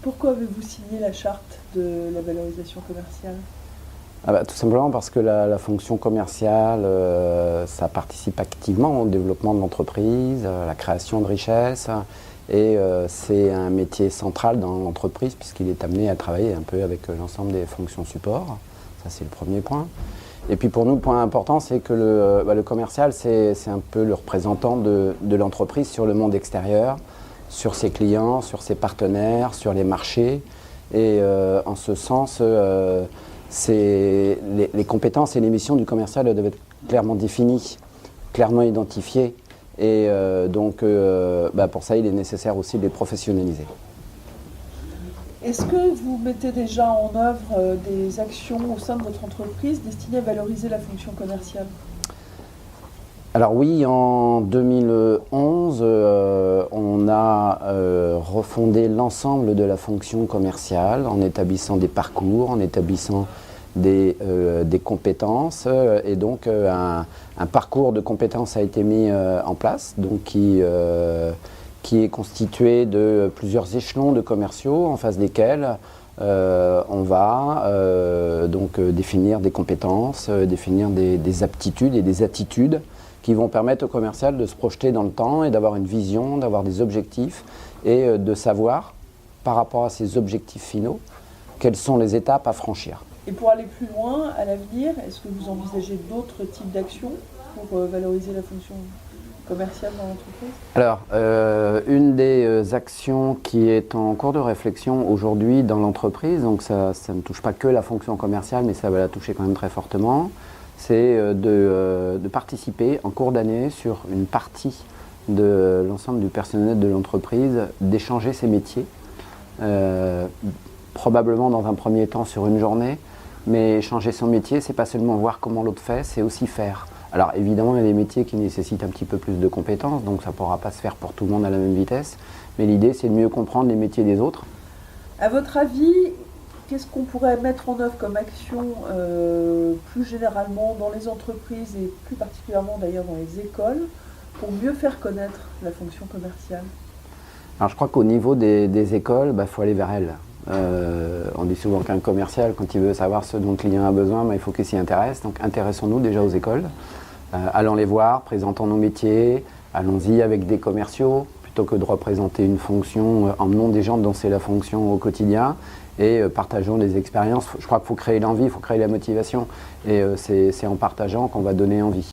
Pourquoi avez-vous signé la charte de la valorisation commerciale? Tout simplement parce que la fonction commerciale, ça participe activement au développement de l'entreprise, à la création de richesses, et c'est un métier central dans l'entreprise puisqu'il est amené à travailler un peu avec l'ensemble des fonctions support. Ça, c'est le premier point. Et puis pour nous, le point important, c'est que le commercial, c'est un peu le représentant de l'entreprise sur le monde extérieur, sur ses clients, sur ses partenaires, sur les marchés. Et en ce sens, les compétences et les missions du commercial doivent être clairement définies, clairement identifiées. Et pour ça, il est nécessaire aussi de les professionnaliser. Est-ce que vous mettez déjà en œuvre des actions au sein de votre entreprise destinées à valoriser la fonction commerciale? Alors oui, en 2011, on a refondé l'ensemble de la fonction commerciale en établissant des parcours, en établissant des compétences. Et donc un parcours de compétences a été mis en place, donc qui est constitué de plusieurs échelons de commerciaux en face desquels on va définir des compétences, définir des aptitudes et des attitudes qui vont permettre au commercial de se projeter dans le temps et d'avoir une vision, d'avoir des objectifs et de savoir, par rapport à ces objectifs finaux, quelles sont les étapes à franchir. Et pour aller plus loin, à l'avenir, est-ce que vous envisagez d'autres types d'actions pour valoriser la fonction commerciale dans l'entreprise? Alors, une des actions qui est en cours de réflexion aujourd'hui dans l'entreprise, donc ça ne touche pas que la fonction commerciale, mais ça va la toucher quand même très fortement, c'est de participer en cours d'année sur une partie de l'ensemble du personnel de l'entreprise, d'échanger ses métiers, probablement dans un premier temps sur une journée, mais échanger son métier, c'est pas seulement voir comment l'autre fait, c'est aussi faire. Alors évidemment, il y a des métiers qui nécessitent un petit peu plus de compétences, donc ça ne pourra pas se faire pour tout le monde à la même vitesse, mais l'idée c'est de mieux comprendre les métiers des autres. À votre avis, qu'est-ce qu'on pourrait mettre en œuvre comme action plus généralement dans les entreprises et plus particulièrement d'ailleurs dans les écoles pour mieux faire connaître la fonction commerciale? Alors je crois qu'au niveau des écoles, faut aller vers elles. On dit souvent qu'un commercial, quand il veut savoir ce dont le client a besoin, il faut qu'il s'y intéresse. Donc intéressons-nous déjà aux écoles, allons les voir, présentons nos métiers, allons-y avec des commerciaux, plutôt que de représenter une fonction, emmenons des gens dont c'est la fonction au quotidien et partageons des expériences. Je crois qu'il faut créer l'envie, il faut créer la motivation et c'est en partageant qu'on va donner envie.